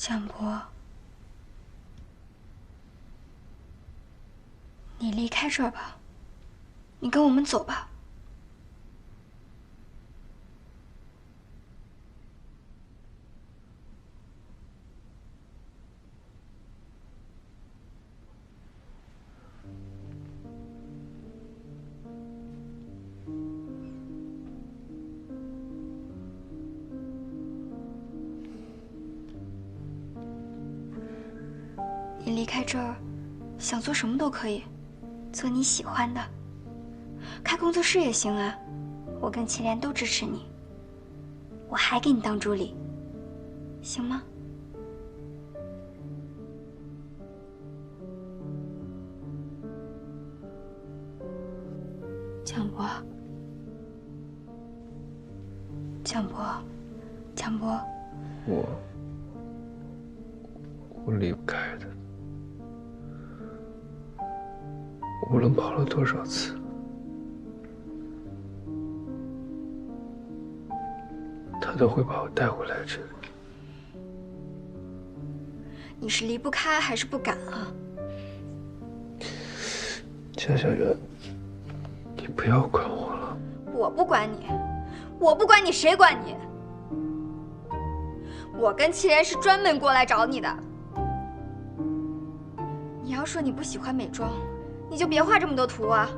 蒋博，你离开这儿吧，你跟我们走吧。你离开这儿，想做什么都可以，做你喜欢的，开工作室也行啊。我跟祁连都支持你，我还给你当助理，行吗？蒋博，蒋博，蒋博，我离不开的。无论跑了多少次，他都会把我带回来这里。你是离不开还是不敢啊？江小媛，你不要管我了。我不管你，我不管你，谁管你？我跟祁连是专门过来找你的。你要说你不喜欢美妆，你就别画这么多图啊！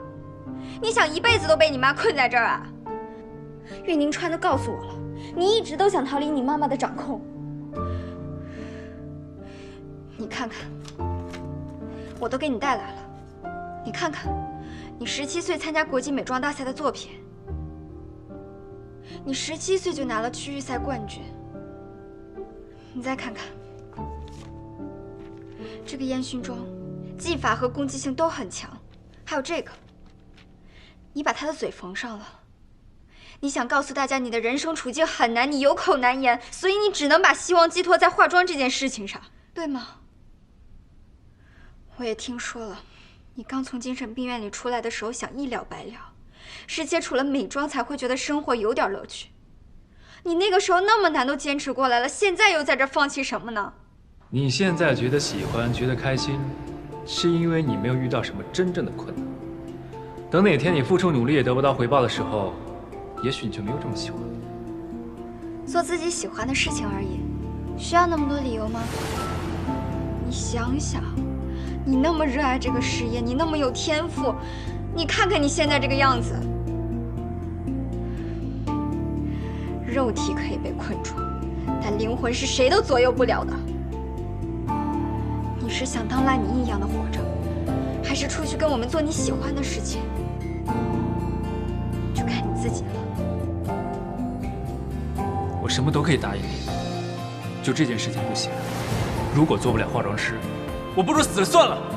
你想一辈子都被你妈困在这儿啊？岳宁川都告诉我了，你一直都想逃离你妈妈的掌控。你看看，我都给你带来了。你看看，你17岁参加国际美妆大赛的作品，你17岁就拿了区域赛冠军。你再看看，这个烟熏妆，技法和攻击性都很强。还有这个，你把他的嘴缝上了。你想告诉大家你的人生处境很难，你有口难言，所以你只能把希望寄托在化妆这件事情上，对吗？我也听说了，你刚从精神病院里出来的时候想一了百了，是接触了美妆才会觉得生活有点乐趣。你那个时候那么难都坚持过来了，现在又在这放弃什么呢？你现在觉得喜欢，觉得开心，是因为你没有遇到什么真正的困难。等哪天你付出努力也得不到回报的时候，也许你就没有这么喜欢了。做自己喜欢的事情而已，需要那么多理由吗？你想想，你那么热爱这个事业，你那么有天赋，你看看你现在这个样子。肉体可以被困住，但灵魂是谁都左右不了的。你是想当烂泥一样的活着，还是出去跟我们做你喜欢的事情？就看你自己了。我什么都可以答应你，就这件事情不行。如果做不了化妆师，我不如死了算了。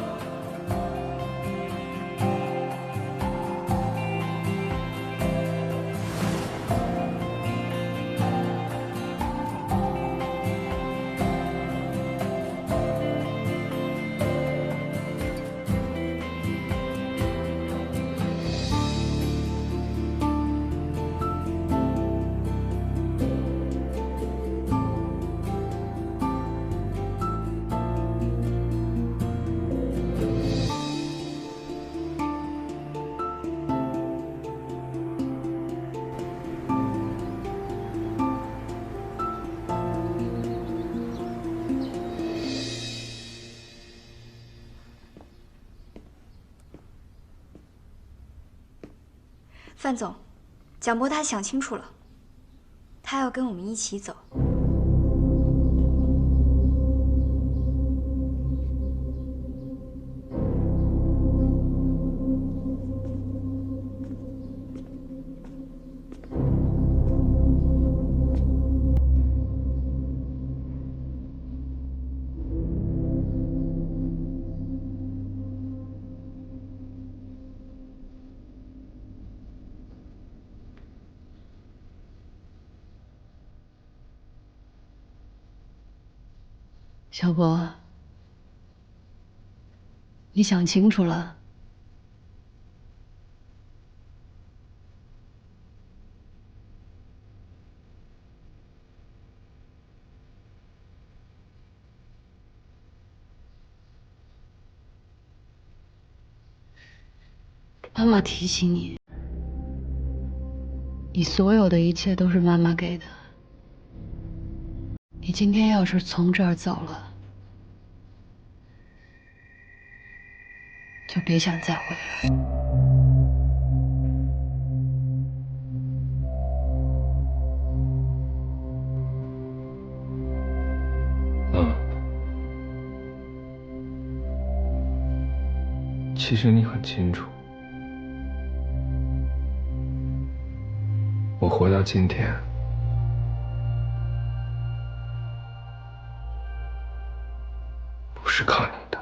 范总，蒋波他想清楚了，他要跟我们一起走。小博，你想清楚了？妈妈提醒你，你所有的一切都是妈妈给的。你今天要是从这儿走了，就别想再回来。妈，其实你很清楚，我活到今天，不是靠你的。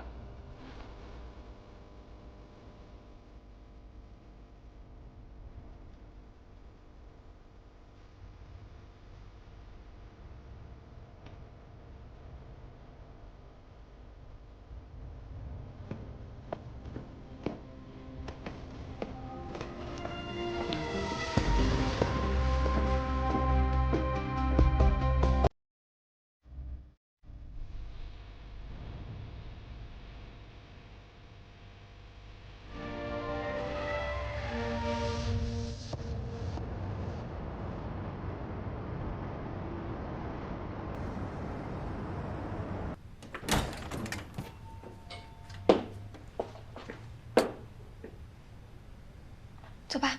走吧。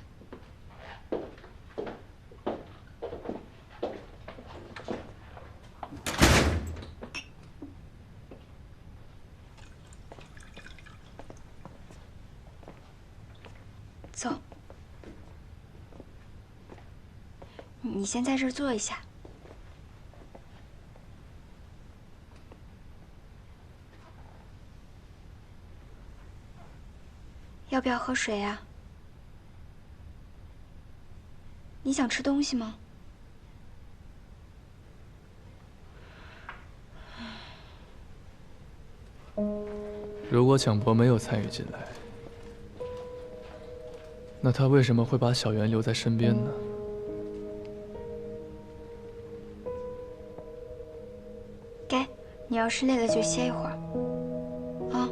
走。你先在这儿坐一下。要不要喝水呀？你想吃东西吗？如果蒋博没有参与进来，那他为什么会把小袁留在身边呢？给，你要是累了就歇一会儿。啊。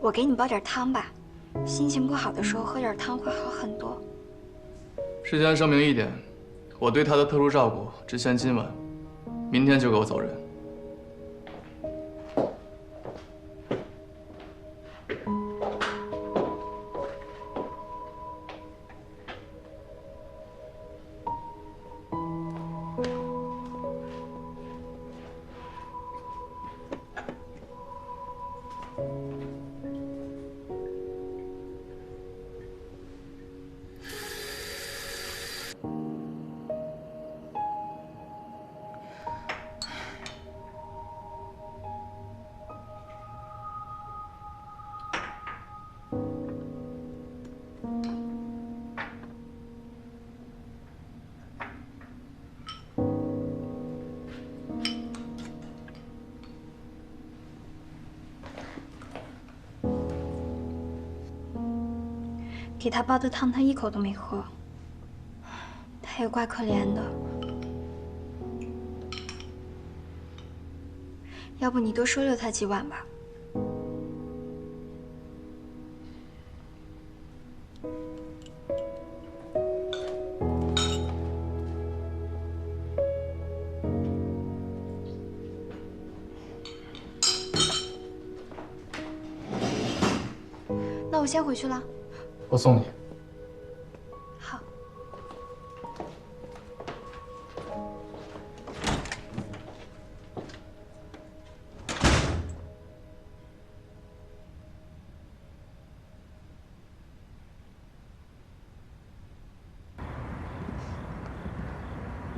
我给你煲点汤吧，心情不好的时候喝点汤会好很多。事先声明一点，我对他的特殊照顾只限今晚，明天就给我走人。给他煲的汤，他一口都没喝，他也怪可怜的。要不你多收留他几晚吧。那我先回去了。我送你。好。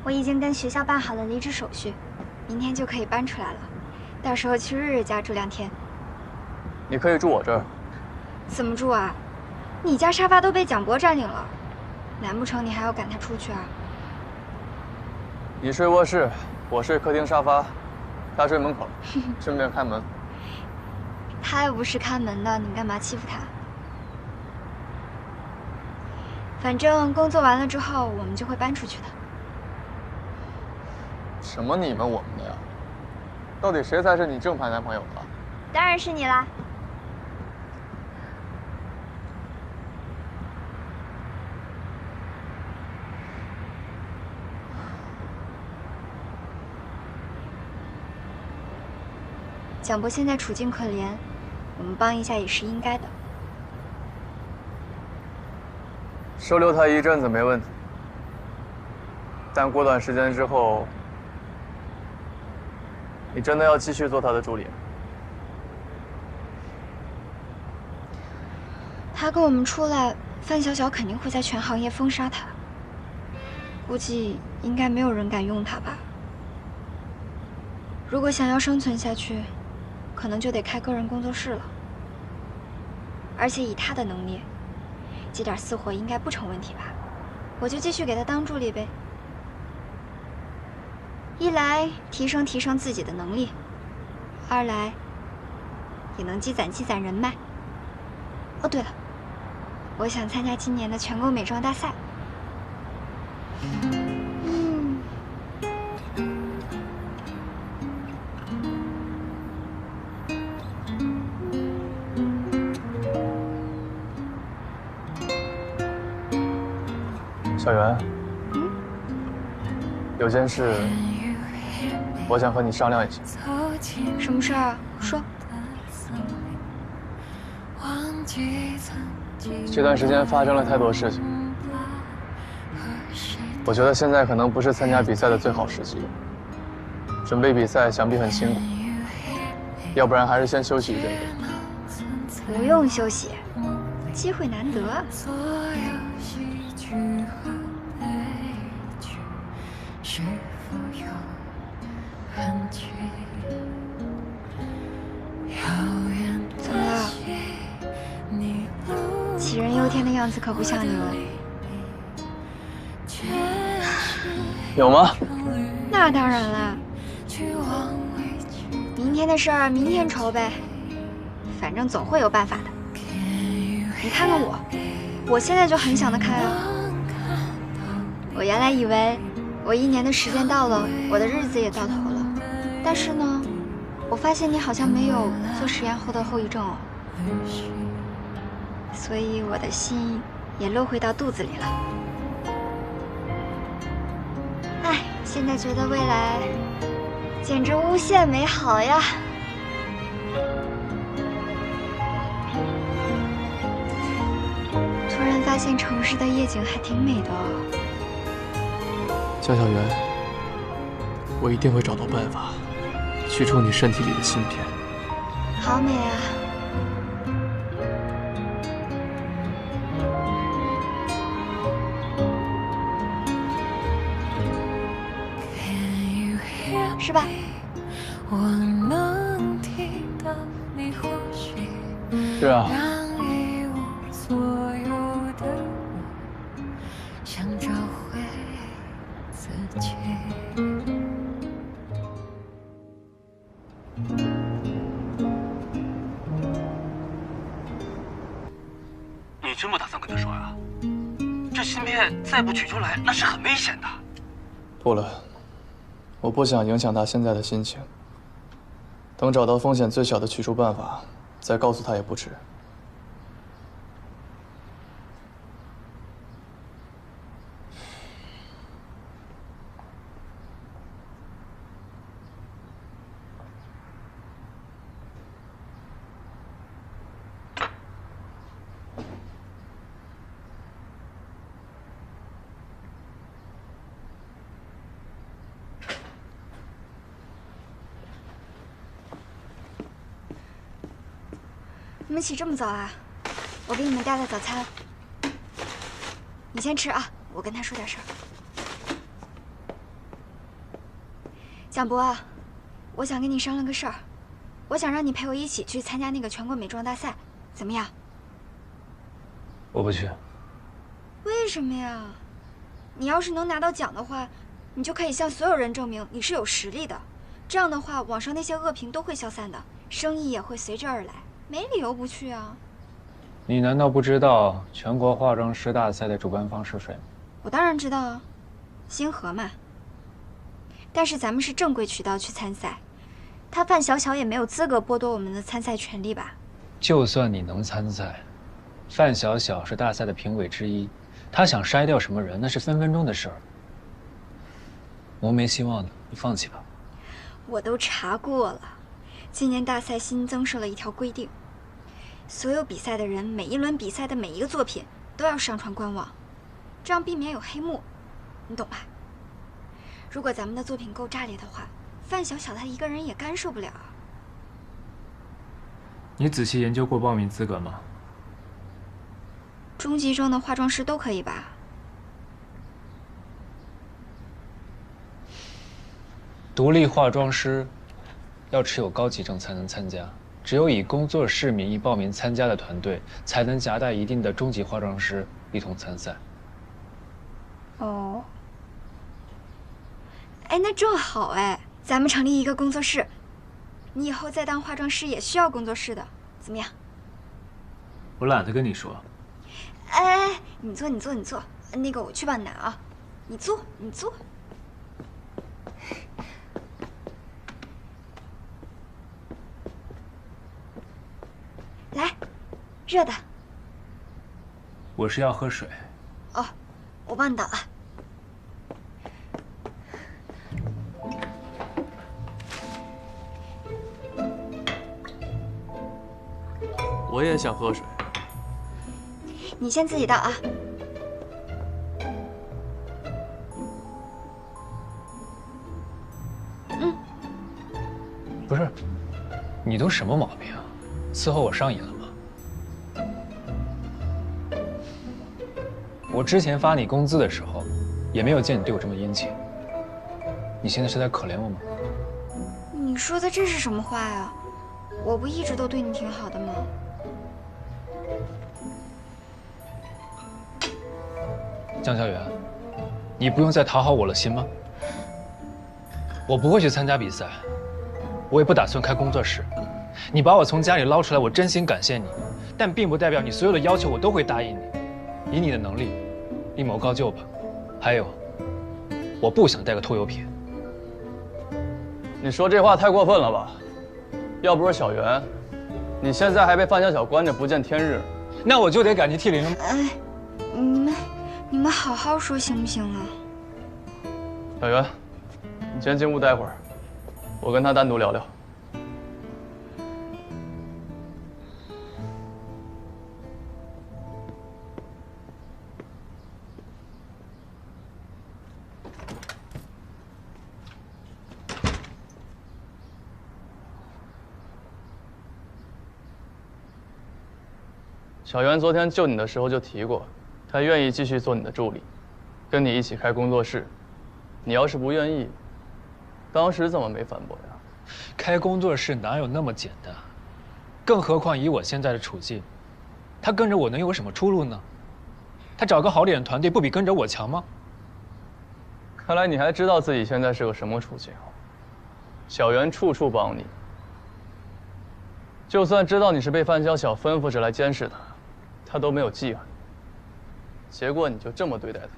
我已经跟学校办好了离职手续，明天就可以搬出来了。到时候去日日家住2天。你可以住我这儿。怎么住啊？你家沙发都被蒋博占领了，难不成你还要赶他出去啊？你睡卧室，我睡客厅沙发，他睡门口，顺便开门。他又不是看门的，你干嘛欺负他？反正工作完了之后，我们就会搬出去的。什么你们我们的呀？到底谁才是你正牌男朋友啊？当然是你啦。蒋博现在处境可怜，我们帮一下也是应该的。收留他一阵子没问题，但过段时间之后，你真的要继续做他的助理吗？他跟我们出来，范小小肯定会在全行业封杀他。估计应该没有人敢用他吧。如果想要生存下去，可能就得开个人工作室了。而且以他的能力，接点私活应该不成问题吧？我就继续给他当助理呗。一来提升自己的能力，二来也能积攒人脉。哦，对了，我想参加今年的全国美妆大赛。小袁，有件事，我想和你商量一下。什么事儿啊？说。这段时间发生了太多事情，我觉得现在可能不是参加比赛的最好时机。准备比赛想必很辛苦，要不然还是先休息一阵子。不用休息，机会难得。怎么了？杞人忧天的样子可不像你哦。有吗？那当然了。明天的事儿明天筹呗，反正总会有办法的。你看看我现在就很想得开啊。我原来以为我1年的时间到了，我的日子也到头了，但是呢，我发现你好像没有做实验后的后遗症哦，所以我的心也落回到肚子里了。哎，现在觉得未来简直无限美好呀！突然发现城市的夜景还挺美的哦。江小媛，我一定会找到办法，去除你身体里的芯片。好美啊！是吧？是啊。你真不打算跟他说呀？这芯片再不取出来，那是很危险的。不了，我不想影响他现在的心情。等找到风险最小的取出办法，再告诉他也不迟。你们起这么早啊？我给你们带了早餐，你先吃啊，我跟他说点事儿。蒋博啊，我想跟你商量个事儿，我想让你陪我一起去参加那个全国美妆大赛，怎么样？我不去。为什么呀？你要是能拿到奖的话，你就可以向所有人证明你是有实力的，这样的话，网上那些恶评都会消散的，生意也会随之而来。没理由不去啊！你难道不知道全国化妆师大赛的主办方是谁吗？我当然知道啊，星河嘛。但是咱们是正规渠道去参赛，他范小小也没有资格剥夺我们的参赛权利吧？就算你能参赛，范小小是大赛的评委之一，他想筛掉什么人，那是分分钟的事儿。我们没希望的，你放弃吧。我都查过了，今年大赛新增设了一条规定，所有比赛的人每一轮比赛的每一个作品都要上传官网，这样避免有黑幕，你懂吧？如果咱们的作品够炸裂的话，范小小他一个人也干涉不了。你仔细研究过报名资格吗？中级证的化妆师都可以吧？独立化妆师要持有高级证才能参加，只有以工作室名义报名参加的团队才能夹带一定的中级化妆师一同参赛。哦，哎，那正好哎，咱们成立一个工作室，你以后再当化妆师也需要工作室的，怎么样？我懒得跟你说。哎，你坐，那个我去帮你拿啊，你坐。来，热的。我是要喝水。哦，我帮你倒了。我也想喝水。你先自己倒啊。不是，你都什么毛病啊？伺候我上瘾了吗？我之前发你工资的时候，也没有见你对我这么殷勤。你现在是在可怜我吗？你说的这是什么话呀？我不一直都对你挺好的吗？江小媛，你不用再讨好我了，行吗？我不会去参加比赛，我也不打算开工作室。你把我从家里捞出来，我真心感谢你，但并不代表你所有的要求我都会答应你。以你的能力，一谋高就吧。还有，我不想带个拖油瓶。你说这话太过分了吧？要不是小袁，你现在还被范小小关着不见天日。那我就得赶去替林。哎，你们好好说行不行啊？小袁，你先进屋待会儿，我跟他单独聊聊。小袁昨天救你的时候就提过，他愿意继续做你的助理，跟你一起开工作室。你要是不愿意，当时怎么没反驳呀？开工作室哪有那么简单？更何况以我现在的处境，他跟着我能有什么出路呢？他找个好点的团队不比跟着我强吗？看来你还知道自己现在是个什么处境。小袁处处帮你，就算知道你是被范小小吩咐着来监视他，他都没有记恨。结果你就这么对待他。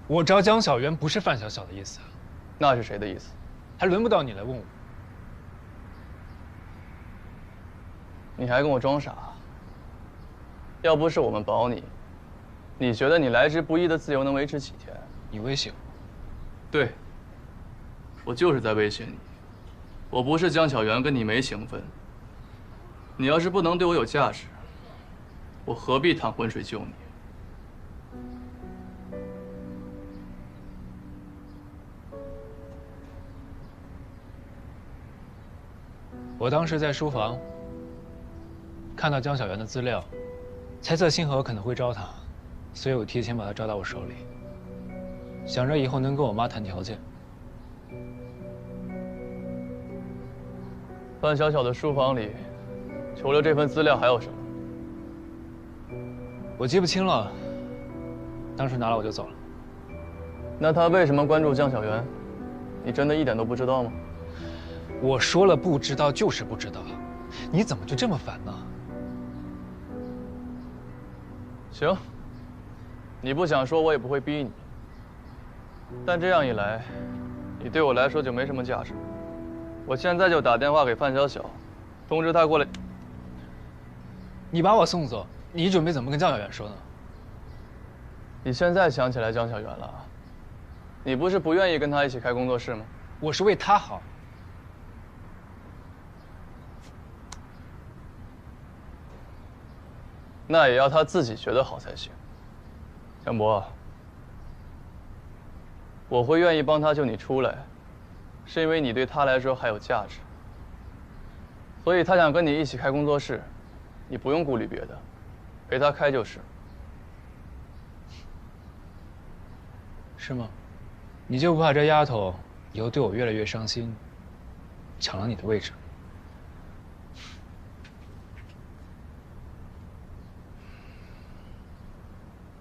我招江小媛不是范小小的意思，那是谁的意思？还轮不到你来问我。你还跟我装傻？要不是我们保你，你觉得你来之不易的自由能维持几天？你威胁我？对，我就是在威胁你。我不是江小媛，跟你没情分。你要是不能对我有价值，我何必淌浑水救你？我当时在书房看到江小媛的资料，猜测星河可能会招她，所以我提前把她招到我手里，想着以后能跟我妈谈条件。范小小的书房里，除了这份资料还有什么？我记不清了，当时拿了我就走了。那他为什么关注江小媛？你真的一点都不知道吗？我说了不知道就是不知道，你怎么就这么烦呢？行，你不想说，我也不会逼你。但这样一来，你对我来说就没什么价值。我现在就打电话给范小小，通知他过来。你把我送走，你准备怎么跟江小媛说呢？你现在想起来江小媛了？你不是不愿意跟他一起开工作室吗？我是为他好。那也要他自己觉得好才行。江博，我会愿意帮他救你出来，是因为你对他来说还有价值。所以他想跟你一起开工作室，你不用顾虑别的，陪他开就是。是吗？你就不怕这丫头以后对我越来越伤心，抢了你的位置？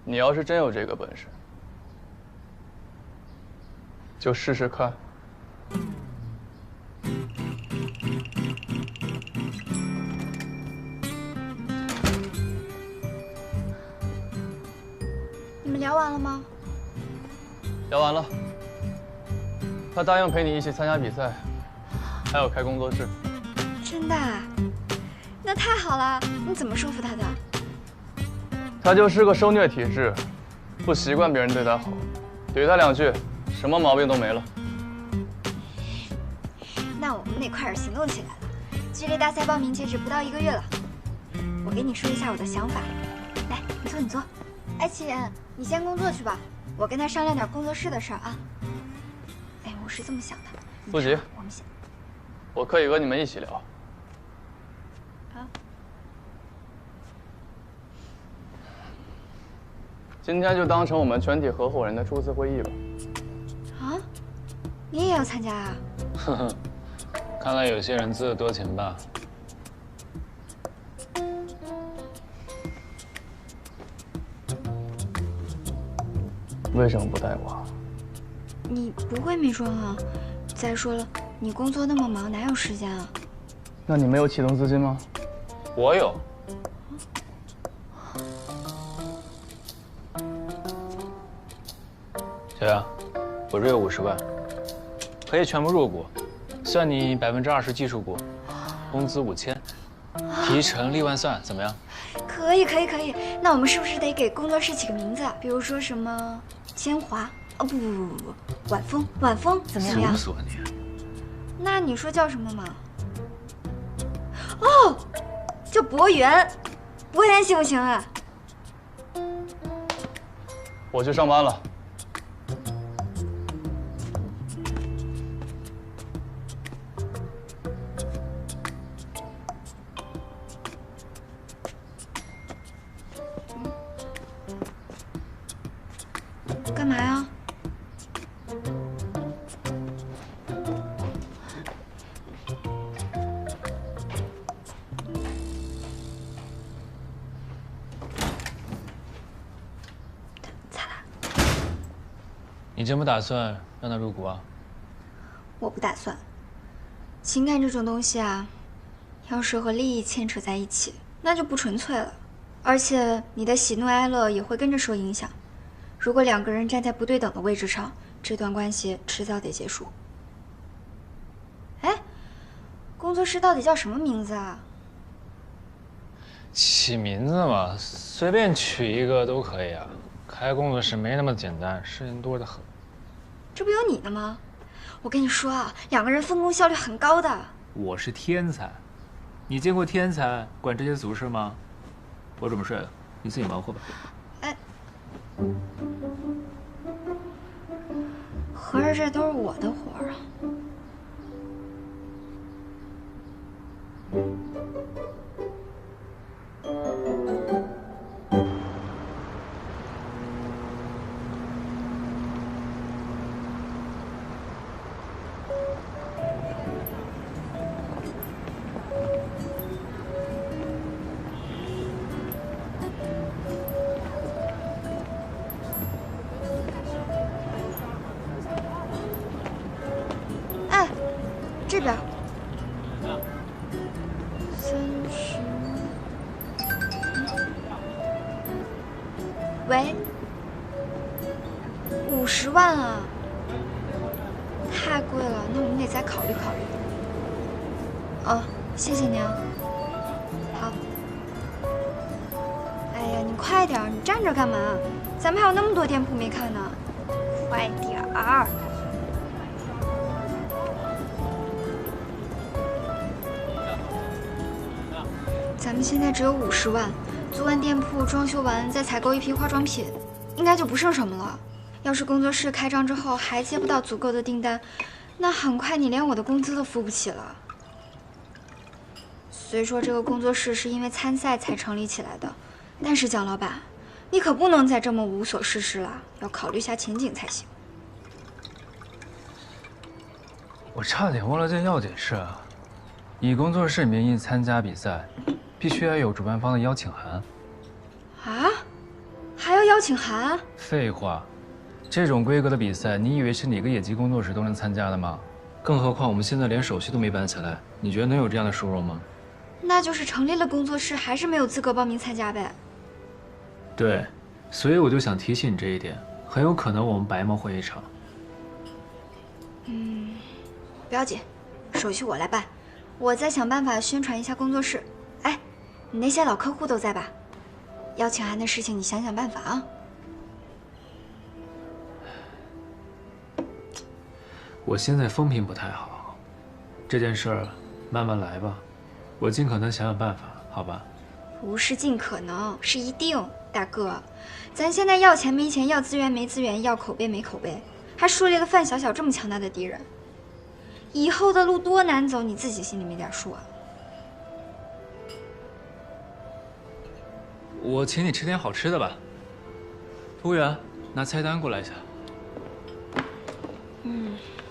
你要是真有这个本事，就试试看。你们聊完了吗？聊完了。他答应陪你一起参加比赛，还有开工作室。真的啊？那太好了！你怎么说服他的？他就是个受虐体质，不习惯别人对他好，怼他2句，什么毛病都没了。那我们得快点行动起来了。距离大赛报名截止不到1个月了，我给你说一下我的想法。来，你坐，你坐。哎，齐言，你先工作去吧，我跟他商量点工作室的事儿啊。哎，我是这么想的。不急，我们先。我可以和你们一起聊。啊。今天就当成我们全体合伙人的初次会议吧。啊？你也要参加啊？呵呵，看来有些人自作多情吧。为什么不带我？你不会没装啊？再说了，你工作那么忙，哪有时间啊？那你没有启动资金吗？我有。小杨，我这有50万，可以全部入股，算你20%技术股，工资5000，提成立万算，怎么样？可以，可以，可以。那我们是不是得给工作室起个名字啊？比如说什么千华？哦，不，晚风，晚风怎么样？死你！那你说叫什么嘛？哦，叫博源，博源行不行啊？我去上班了。干嘛呀？擦擦。你真不打算让他入股啊？我不打算。情感这种东西啊，要是和利益牵扯在一起，那就不纯粹了。而且你的喜怒哀乐也会跟着受影响。如果2个人站在不对等的位置上，这段关系迟早得结束。哎，工作室到底叫什么名字啊？起名字嘛，随便取一个都可以啊。开工作室没那么简单，事情多得很。这不有你的吗？我跟你说啊，2个人分工效率很高的。我是天才，你见过天才管这些俗事吗？我准备睡了，你自己忙活吧。哎，合着这都是我的活儿啊。这边30，喂，50万啊！太贵了，那我们得再考虑考虑。哦，谢谢您啊。好。哎呀，你快点儿，你站着干嘛？咱们还有那么多店铺没看呢，快点儿。咱们现在只有50万，租完店铺、装修完，再采购一批化妆品，应该就不剩什么了。要是工作室开张之后还接不到足够的订单，那很快你连我的工资都付不起了。虽说这个工作室是因为参赛才成立起来的，但是蒋老板，你可不能再这么无所事事了，要考虑下前景才行。我差点忘了件要紧事啊！以工作室名义参加比赛，必须要有主办方的邀请函。啊？还要邀请函？废话，这种规格的比赛，你以为是哪个野鸡工作室都能参加的吗？更何况我们现在连手续都没办起来，你觉得能有这样的殊荣吗？那就是成立了工作室，还是没有资格报名参加呗。对，所以我就想提醒你这一点，很有可能我们白忙活一场。不要紧，手续我来办，我再想办法宣传一下工作室。哎，你那些老客户都在吧？邀请函的事情你想想办法啊。我现在风评不太好，这件事儿慢慢来吧，我尽可能想想办法，好吧？不是尽可能，是一定，大哥，咱现在要钱没钱，要资源没资源，要口碑没口碑，还树立了范小小这么强大的敌人，以后的路多难走，你自己心里没点数啊？我请你吃点好吃的吧。服务员，拿菜单过来一下。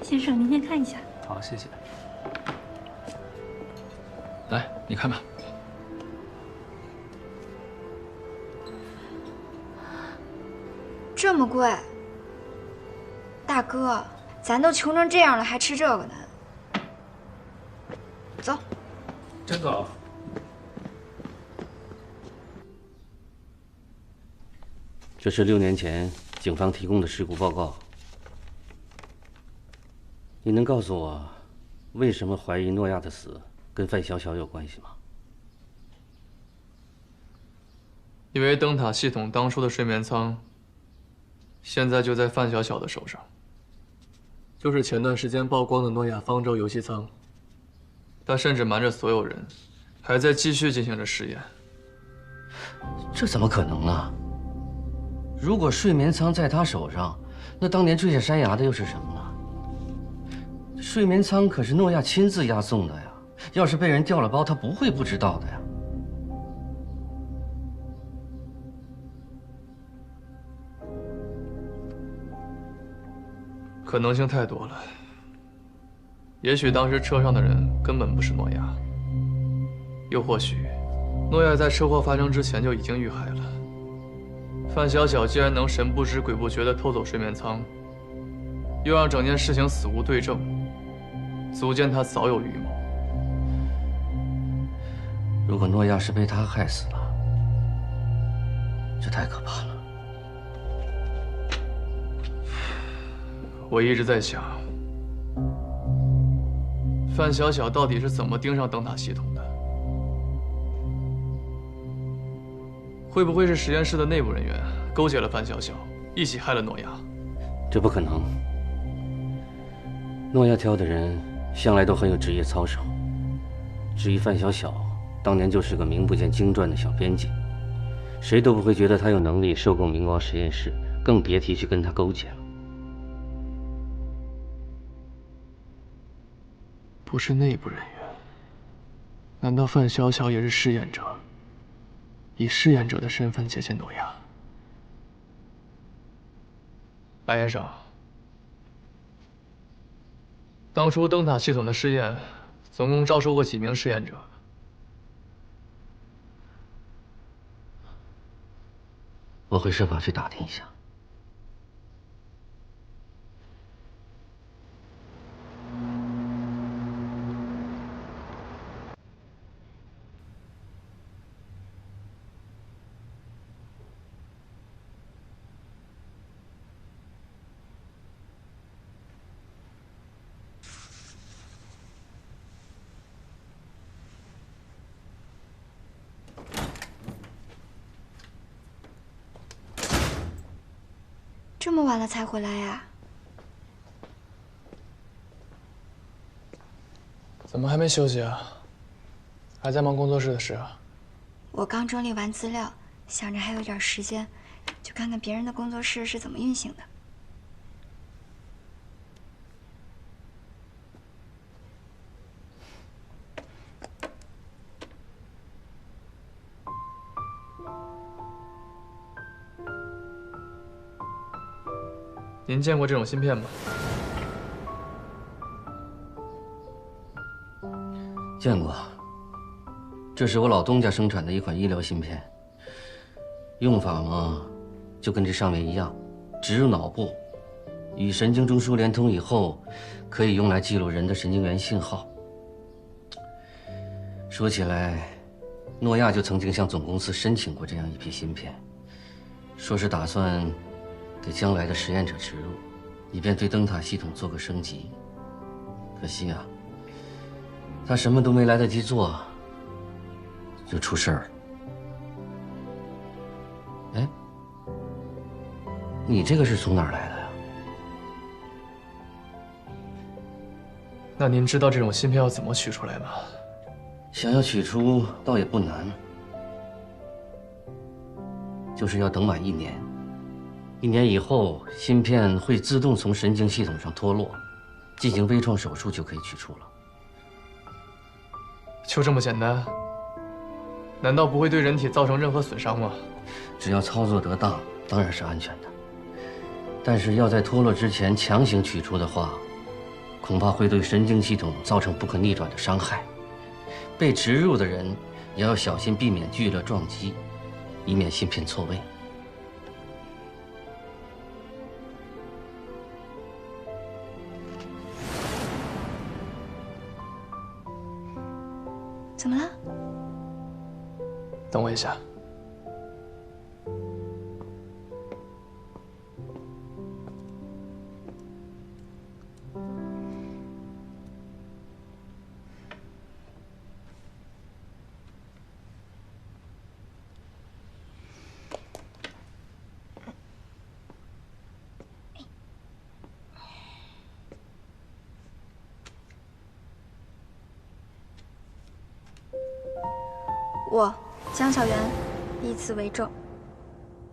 先生，您先看一下。好，谢谢。来，你看吧。这么贵，大哥，咱都穷成这样了，还吃这个呢？走。真走。这是6年前警方提供的事故报告。你能告诉我，为什么怀疑诺亚的死跟范小小有关系吗？因为灯塔系统当初的睡眠舱，现在就在范小小的手上，就是前段时间曝光的诺亚方舟游戏舱。他甚至瞒着所有人，还在继续进行着试验。这怎么可能呢？如果睡眠舱在他手上，那当年坠下山崖的又是什么呢？睡眠舱可是诺亚亲自押送的呀，要是被人调了包，他不会不知道的呀。可能性太多了。也许当时车上的人根本不是诺亚，又或许，诺亚在车祸发生之前就已经遇害了。范小小既然能神不知鬼不觉地偷走睡眠舱，又让整件事情死无对证，足见他早有预谋。如果诺亚是被他害死了，这太可怕了。我一直在想，范小小到底是怎么盯上灯塔系统的？会不会是实验室的内部人员勾结了范小小，一起害了诺亚？这不可能。诺亚挑的人向来都很有职业操守。至于范小小，当年就是个名不见经传的小编辑，谁都不会觉得他有能力收购明光实验室，更别提去跟他勾结了。不是内部人员，难道范小小也是试验者？以试验者的身份接近诺亚？白先生，当初灯塔系统的试验，总共招收过几名试验者？我会设法去打听一下。这么晚了才回来呀？怎么还没休息啊？还在忙工作室的事啊？我刚整理完资料，想着还有点时间，就看看别人的工作室是怎么运行的。您见过这种芯片吗？见过，这是我老东家生产的一款医疗芯片。用法嘛，就跟这上面一样，植入脑部，与神经中枢连通以后，可以用来记录人的神经元信号。说起来，诺亚就曾经向总公司申请过这样一批芯片，说是打算给将来的实验者植入，以便对灯塔系统做个升级。可惜啊，他什么都没来得及做，就出事儿了。哎，你这个是从哪儿来的呀？那您知道这种芯片要怎么取出来吗？想要取出倒也不难，就是要等满1年。1年以后，芯片会自动从神经系统上脱落，进行微创手术就可以取出了。就这么简单？难道不会对人体造成任何损伤吗？只要操作得当，当然是安全的。但是要在脱落之前强行取出的话，恐怕会对神经系统造成不可逆转的伤害。被植入的人也要小心避免剧烈撞击，以免芯片错位。怎么了？等我一下。我江小媛以此为证，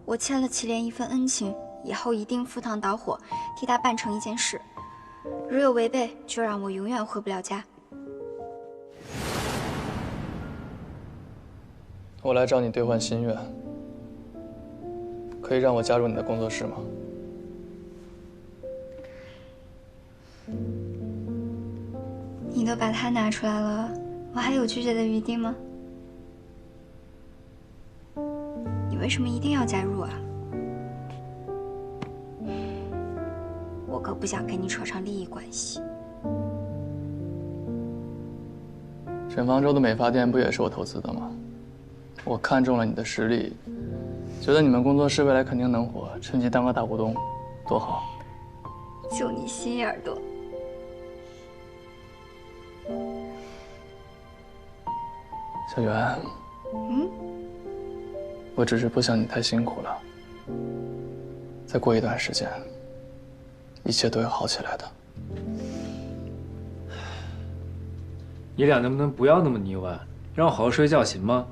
我欠了祁连一份恩情，以后一定赴汤蹈火，替他办成一件事。如有违背，就让我永远回不了家。我来找你兑换心愿，可以让我加入你的工作室吗？你都把它拿出来了，我还有拒绝的余地吗？你为什么一定要加入啊？我可不想跟你扯上利益关系。沈方舟的美发店不也是我投资的吗？我看中了你的实力，觉得你们工作室未来肯定能火，趁机当个大股东，多好。就你心眼儿多。小袁，我只是不想你太辛苦了。再过一段时间，一切都会好起来的。你俩能不能不要那么腻歪，让我好好睡觉行吗？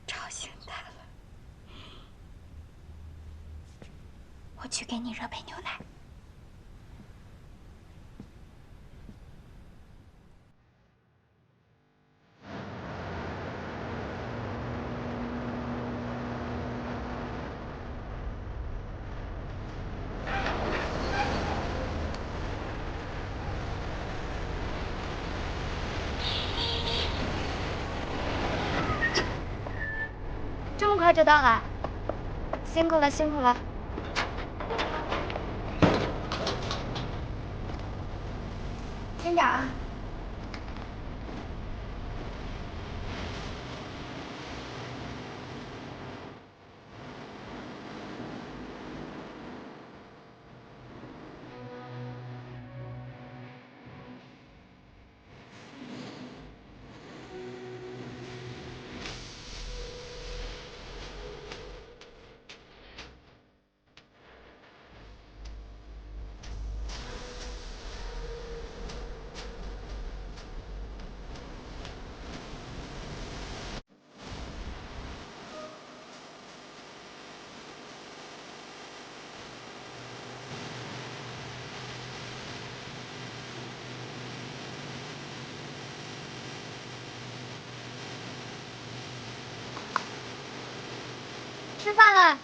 吵醒他了，我去给你热杯牛奶。这么快就到了，辛苦了，辛苦了。店长，吃饭了。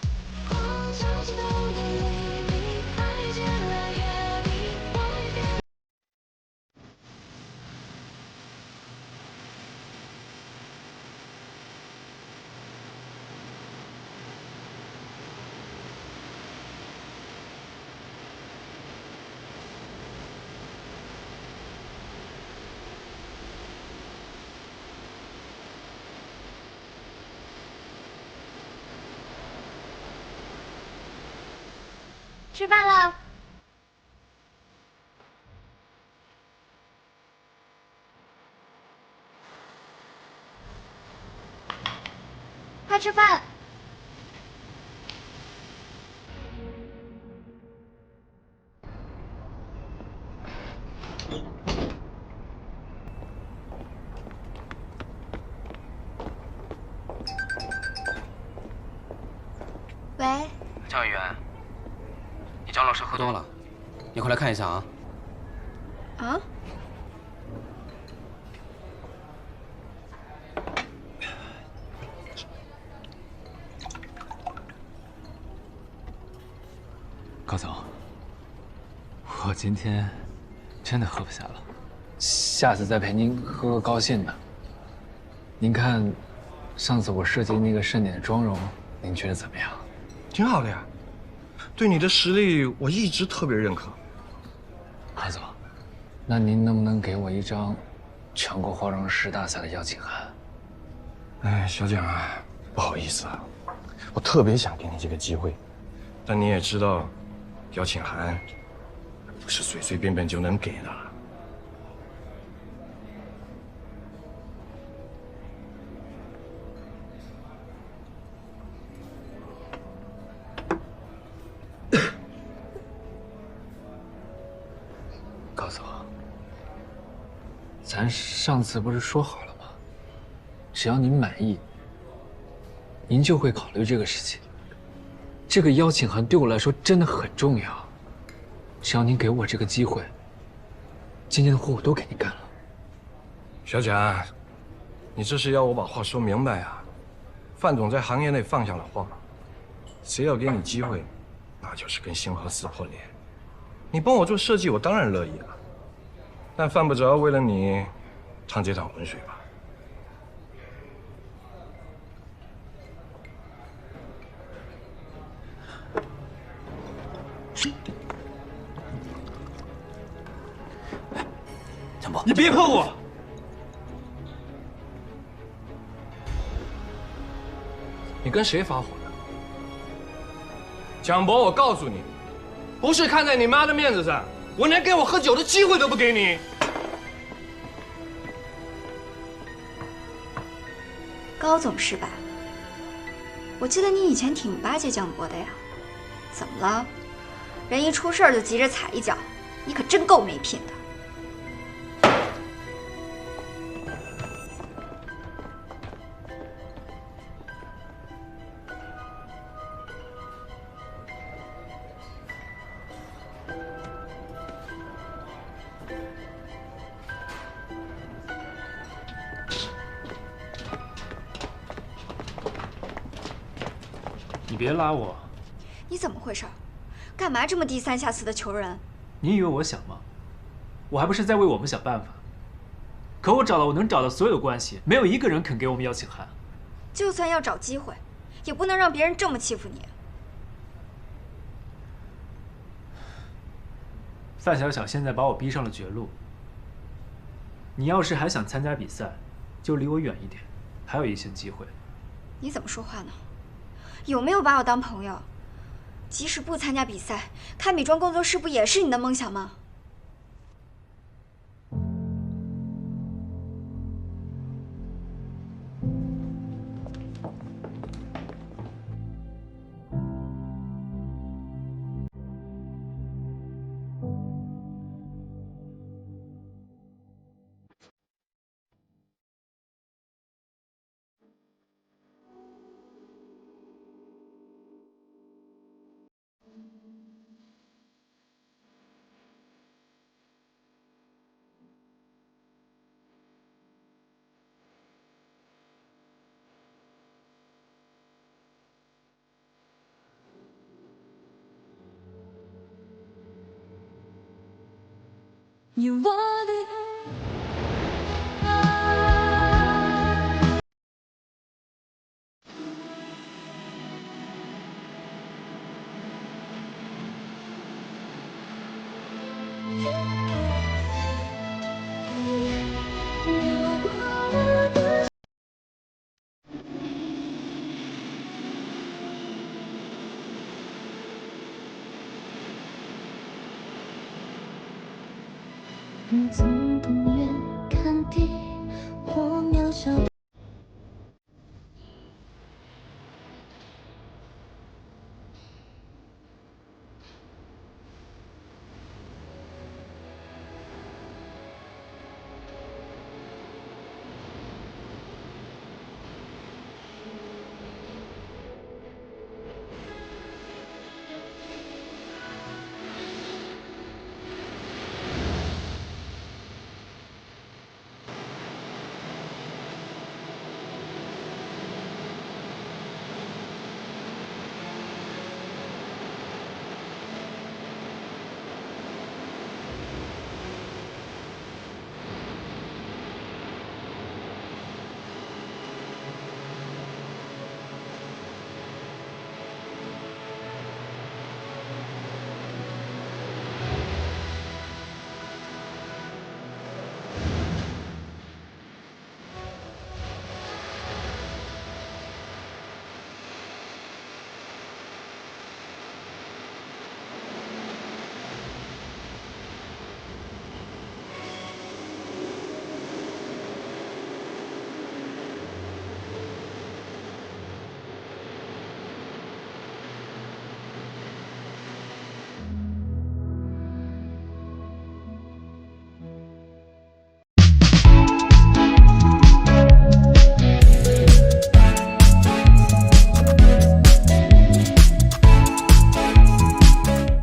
吃饭了。快吃饭。喂，江委员，你张老师喝多了，你快来看一下啊！啊？高总，我今天真的喝不下了，下次再陪您喝个高兴的。您看，上次我设计那个盛典的妆容，您觉得怎么样？挺好的呀，对你的实力我一直特别认可。高总，那您能不能给我一张全国化妆师大赛的邀请函？哎，小蒋啊，不好意思啊，我特别想给你这个机会，但你也知道，邀请函不是随随便便就能给的。高总，咱上次不是说好了吗？只要您满意，您就会考虑这个事情。这个邀请函对我来说真的很重要，只要您给我这个机会，今天的活我都给你干了。小蒋，你这是要我把话说明白啊？范总在行业内放下了话，谁要给你机会，那就是跟星河撕破脸。你帮我做设计，我当然乐意了，但犯不着为了你趟这趟浑水吧。强波，你别碰我！你跟谁发火呢？蒋博，我告诉你，不是看在你妈的面子上，我连给我喝酒的机会都不给你。高总是吧？我记得你以前挺巴结蒋博的呀，怎么了？人一出事儿就急着踩一脚，你可真够没品的。你别拉我！你怎么回事？干嘛这么低三下四的求人？你以为我想吗？我还不是在为我们想办法。可我找了我能找的所有的关系，没有一个人肯给我们邀请函。就算要找机会，也不能让别人这么欺负你。范小小现在把我逼上了绝路。你要是还想参加比赛，就离我远一点，还有一线机会。你怎么说话呢？有没有把我当朋友？即使不参加比赛，开美妆工作室不也是你的梦想吗？你我的。 总不愿看地。